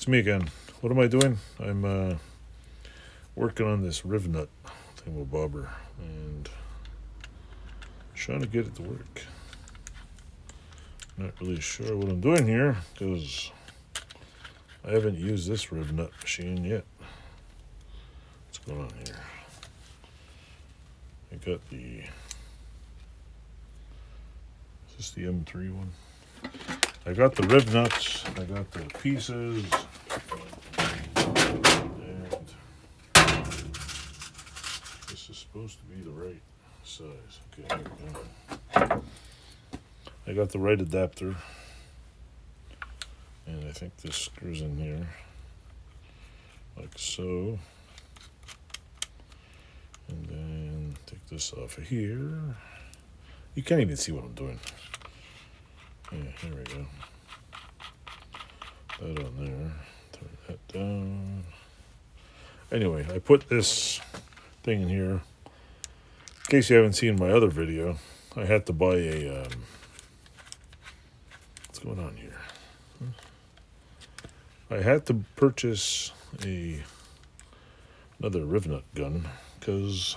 It's me again. What am I doing? I'm working on this Rivet thingamabobber and trying to get it to work. Not really sure what I'm doing here because I haven't used this Rivet machine yet. What's going on here? I got the... Is this the M3 one? I got the rib nuts, I got the pieces, and this is supposed to be the right size. Okay, here we go. I got the right adapter, and I think this screws in here, like so. And then take this off of here. You can't even see what I'm doing. Yeah, here we go. That on there. Turn that down. Anyway, I put this thing in here. In case you haven't seen my other video, I had to buy a... what's going on here? I had to purchase another Rivet gun because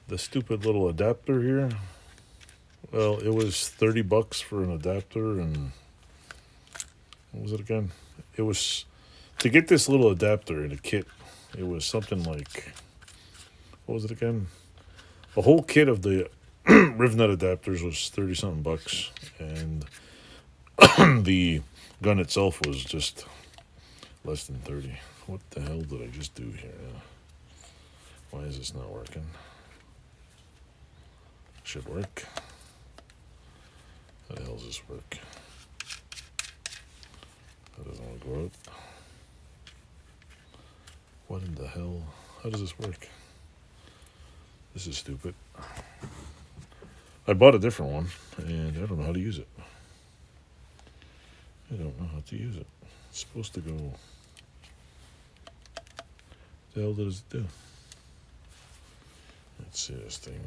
the stupid little adapter here, well, it was $30 for an adapter, and what was it again? It was, to get this little adapter in a kit, it was something like, what was it again? A whole kit of the Rivet adapters was 30 something bucks, and the gun itself was just less than 30. What the hell did I just do here? Why is this not working? Should work. How the hell does this work? That doesn't want to go out. What in the hell? How does this work? This is stupid. I bought a different one, and I don't know how to use it. I don't know how to use it. It's supposed to go... What the hell does it do? Let's see this thing.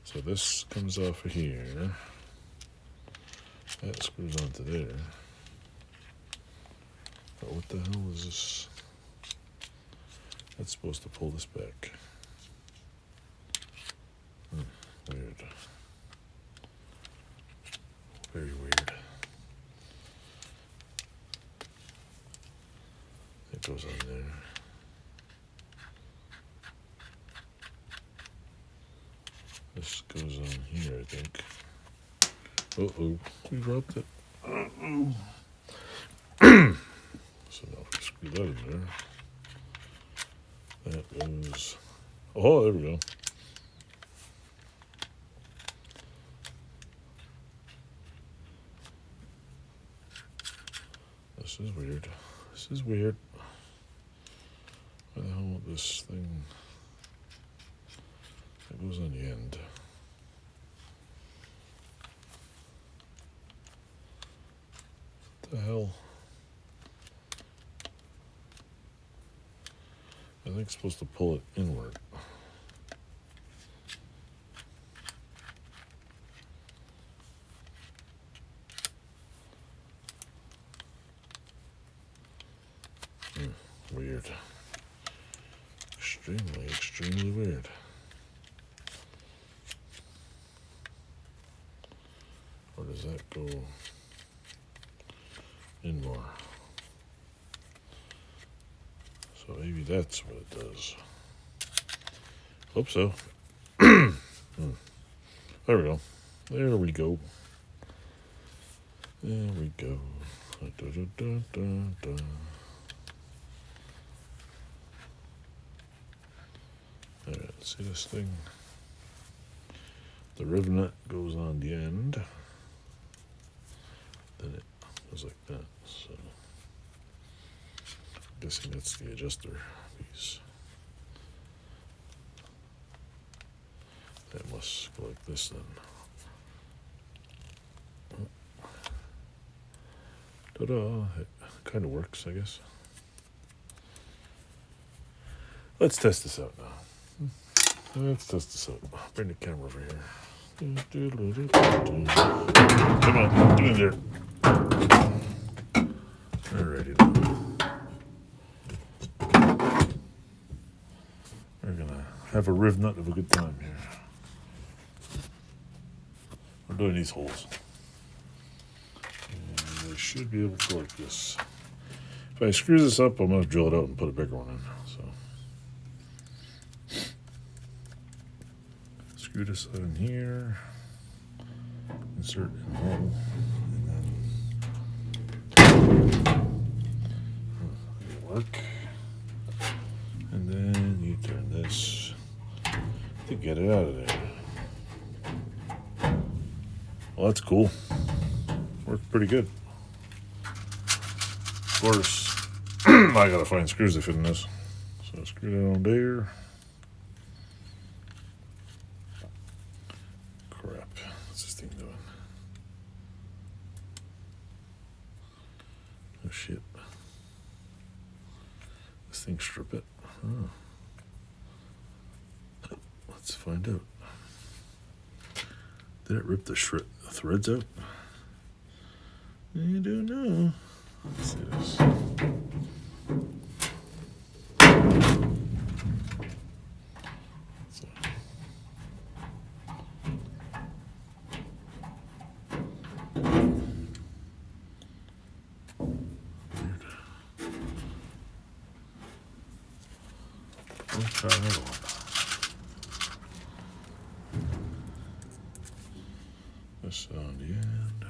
So this comes off of here. That screws onto there. But what the hell is this? That's supposed to pull this back. Weird. Very weird. It goes on there. This goes on here, I think. Uh-oh, we dropped it. Uh-oh. So now if we screw that in there, that goes... Oh, there we go. This is weird. This is weird. Why the hell this thing... It goes on the end. What the hell? I think it's supposed to pull it inward. Weird. Extremely, extremely weird. Or does that go in more? So maybe that's what it does. Hope so. There we go. There we go. There we go. Da, da, da, da, da. Alright, see this thing? The Rivet goes on the end. Then it goes like that. So I'm guessing that's the adjuster piece. That must go like this then. Ta-da! It kind of works, I guess. Let's test this out now. Let's test this out. Bring the camera over here. Come on, get in there. Alrighty then. We're gonna have a riv nut of a good time here. We're doing these holes. And I should be able to go like this. If I screw this up, I'm gonna drill it out and put a bigger one in. So screw this out in here. Insert in the hole. Work, and then you turn this to get it out of there. Well, that's cool. Worked pretty good. Of course, I gotta find screws to fit in this. So screw that on there. Crap, what's this thing doing? Oh shit. Thing strip it. Oh. Let's find out. Did it rip the threads out? I don't know. Let's see this. Let's try another one. This on the end.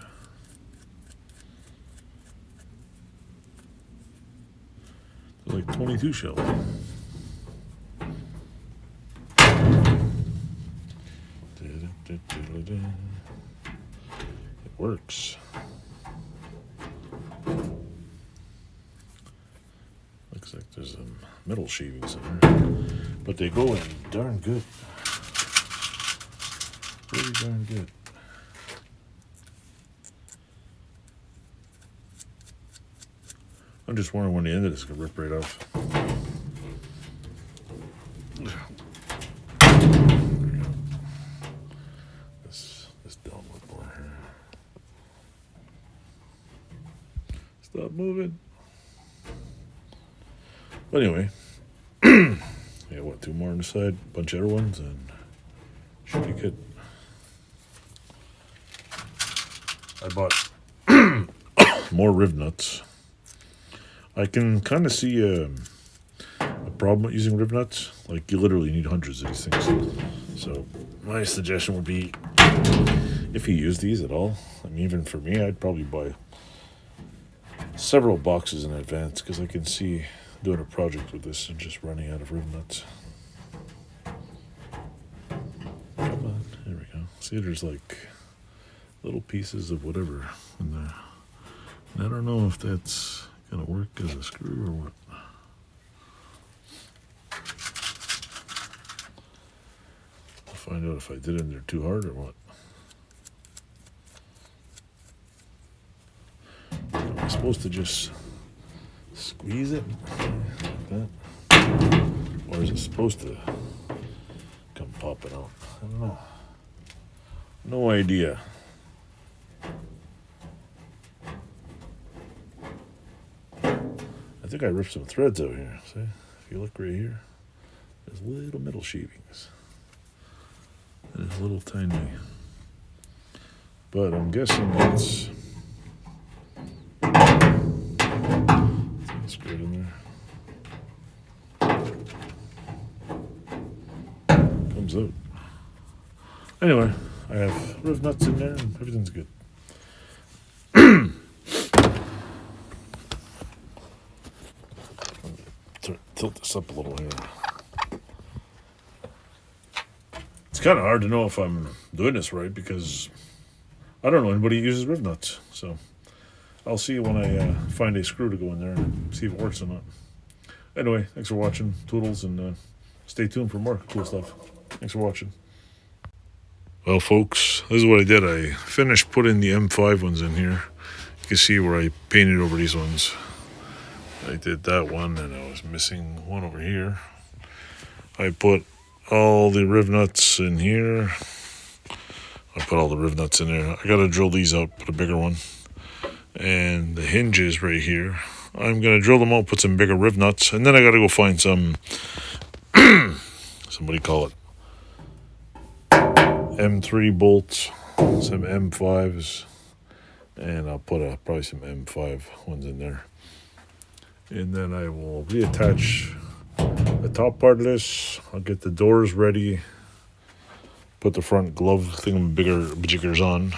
They're like 22 shells. It works. Looks like there's some metal shavings in there, but they go in darn good. Pretty darn good. I'm just wondering when the end of this is gonna rip right off. There we go. This downward bar here. Stop moving. But anyway, yeah, what, 2 more on the side, bunch of other ones, and should be good. I bought more riv nuts. I can kind of see a problem with using riv nuts. Like, you literally need hundreds of these things. So my suggestion would be, if you use these at all, I mean, even for me, I'd probably buy several boxes in advance, because I can see doing a project with this and just running out of riv nuts. Come on, there we go. See, there's like little pieces of whatever in there. And I don't know if that's gonna work as a screw or what. I'll find out if I did it in there too hard or what. Am I supposed to just squeeze it like that? Or is it supposed to come popping out? I don't know. No idea. I think I ripped some threads out here. See? If you look right here, there's little metal shavings. And it's little tiny. But I'm guessing that's screwed in there. Comes out. Anyway, I have riv nuts in there and everything's good. Tilt this up a little here. It's kind of hard to know if I'm doing this right, because I don't know anybody who uses riv nuts. So I'll see when I find a screw to go in there and see if it works or not. Anyway, thanks for watching, Toodles, and stay tuned for more cool stuff. Thanks for watching. Well, folks, this is what I did. I finished putting the M5 ones in here. You can see where I painted over these ones. I did that one, and I was missing one over here. I put all the riv nuts in here. I put all the riv nuts in there. I gotta drill these out, put a bigger one. And the hinges right here, I'm going to drill them out, put some bigger riv nuts, and then I got to go find some, somebody call it M3 bolts, some M5s, and I'll put probably some M5 ones in there. And then I will reattach the top part of this. I'll get the doors ready, put the front glove thingamajigger on,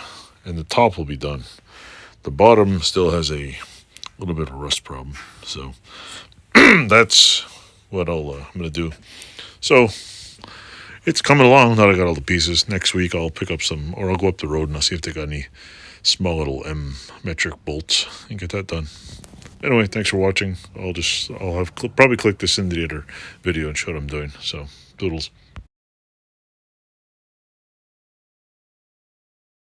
and the top will be done. The bottom still has a little bit of a rust problem, so that's what I'm gonna do. So it's coming along. Now I got all the pieces. Next week I'll pick up some, or I'll go up the road and I'll see if they got any small little M metric bolts and get that done. Anyway, thanks for watching. I'll have probably click this into the other video and show what I'm doing. So, doodles.